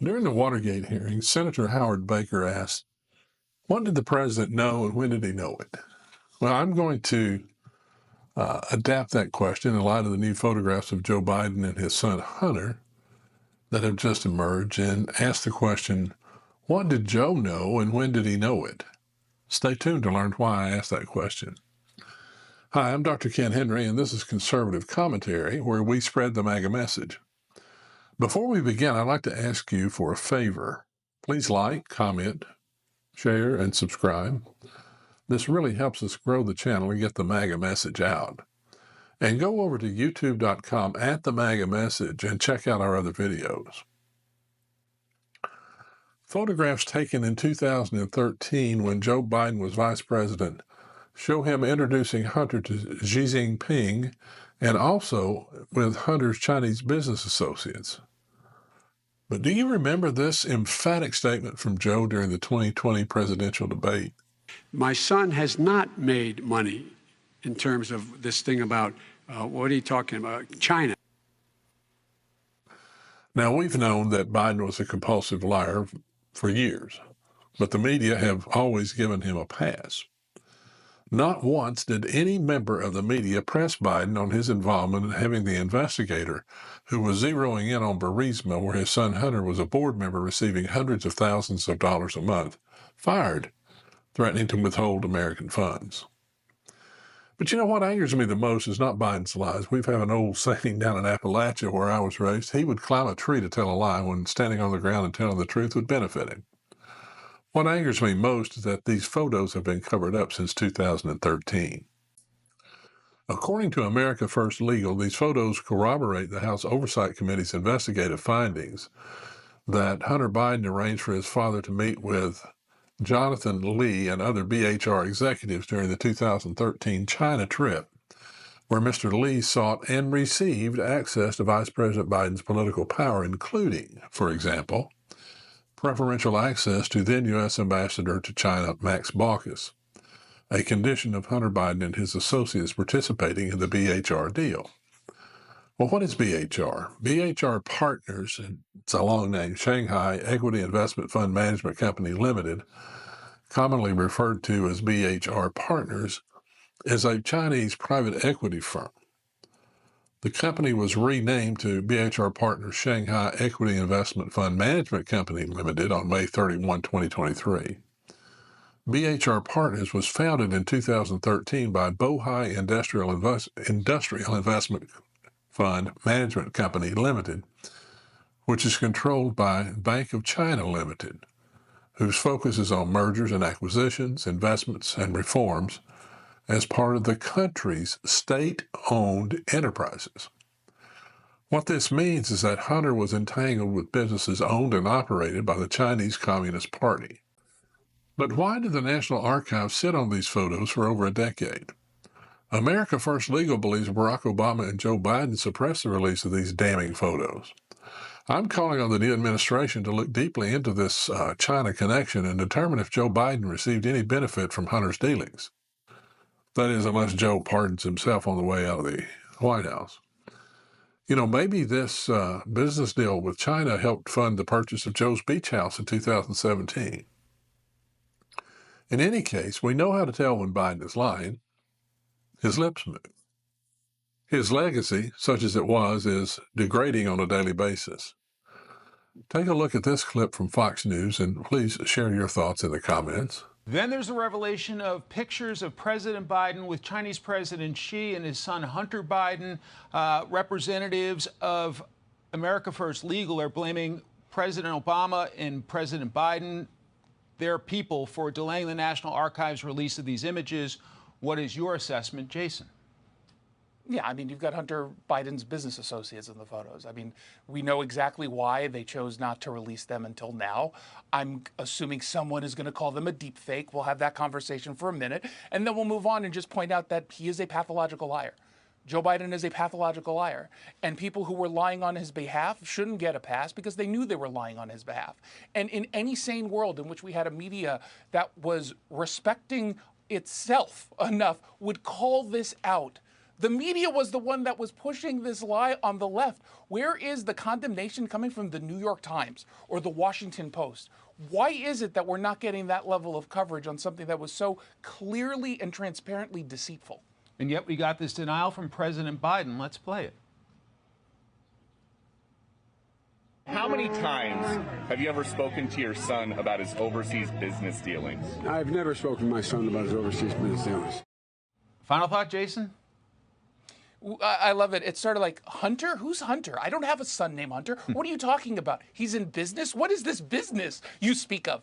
During the Watergate hearing, Senator Howard Baker asked, "What did the president know and when did he know it?" Well, I'm going to adapt that question in light of the new photographs of Joe Biden and his son Hunter that have just emerged and ask the question, what did Joe know and when did he know it? Stay tuned to learn why I asked that question. Hi, I'm Dr. Ken Henry, and this is Conservative Commentary, where we spread the MAGA message. Before we begin, I'd like to ask you for a favor. Please like, comment, share, and subscribe. This really helps us grow the channel and get the MAGA message out. And go over to youtube.com at the MAGA message and check out our other videos. Photographs taken in 2013 when Joe Biden was vice president show him introducing Hunter to Xi Jinping and also with Hunter's Chinese business associates. But do you remember this emphatic statement from Joe during the 2020 presidential debate? My son has not made money in terms of this thing about, what are you talking about, China? Now, we've known that Biden was a compulsive liar for years, but the media have always given him a pass. Not once did any member of the media press Biden on his involvement in having the investigator who was zeroing in on Burisma, where his son Hunter was a board member receiving hundreds of thousands of dollars a month, fired, threatening to withhold American funds. But you know what angers me the most is not Biden's lies. We've had an old saying down in Appalachia where I was raised, he would climb a tree to tell a lie when standing on the ground and telling the truth would benefit him. What angers me most is that these photos have been covered up since 2013. According to America First Legal, these photos corroborate the House Oversight Committee's investigative findings that Hunter Biden arranged for his father to meet with Jonathan Lee and other BHR executives during the 2013 China trip, where Mr. Lee sought and received access to Vice President Biden's political power, including, for example, preferential access to then U.S. Ambassador to China Max Baucus, a condition of Hunter Biden and his associates participating in the BHR deal. Well, what is BHR? BHR Partners, and it's a long name, Shanghai Equity Investment Fund Management Company Limited, commonly referred to as BHR Partners, is a Chinese private equity firm. The company was renamed to BHR Partners Shanghai Equity Investment Fund Management Company Limited on May 31, 2023. BHR Partners was founded in 2013 by Bohai Industrial Investment Fund Management Company Limited, which is controlled by Bank of China Limited, whose focus is on mergers and acquisitions, investments, and reforms as part of the country's state-owned enterprises. What this means is that Hunter was entangled with businesses owned and operated by the Chinese Communist Party. But why did the National Archives sit on these photos for over a decade? America First Legal believes Barack Obama and Joe Biden suppressed the release of these damning photos. I'm calling on the new administration to look deeply into this China connection and determine if Joe Biden received any benefit from Hunter's dealings. That is, unless Joe pardons himself on the way out of the White House. You know, maybe this business deal with China helped fund the purchase of Joe's beach house in 2017. In any case, we know how to tell when Biden is lying. His lips move. His legacy, such as it was, is degrading on a daily basis. Take a look at this clip from Fox News and please share your thoughts in the comments. Then there's a revelation of pictures of President Biden with Chinese President Xi and his son Hunter Biden. Representatives of America First Legal are blaming President Obama and President Biden, their people, for delaying the National Archives' release of these images. What is your assessment, Jason? Yeah, I mean, you've got Hunter Biden's business associates in the photos. I mean, we know exactly why they chose not to release them until now. I'm assuming someone is going to call them a deep fake. We'll have that conversation for a minute, and then we'll move on and just point out that he is a pathological liar. Joe Biden is a pathological liar, and people who were lying on his behalf shouldn't get a pass because they knew they were lying on his behalf. And in any sane world in which we had a media that was respecting itself enough would call this out, The media was the one that was pushing this lie on the left. Where is the condemnation coming from the New York Times or the Washington Post? Why is it that we're not getting that level of coverage on something that was so clearly and transparently deceitful? And yet we got this denial from President Biden. Let's play it. How many times have you ever spoken to your son about his overseas business dealings? I've never spoken to my son about his overseas business dealings. Final thought, Jason? I love it. It's sort of like, Hunter? Who's Hunter? I don't have a son named Hunter. What are you talking about? He's in business? What is this business you speak of?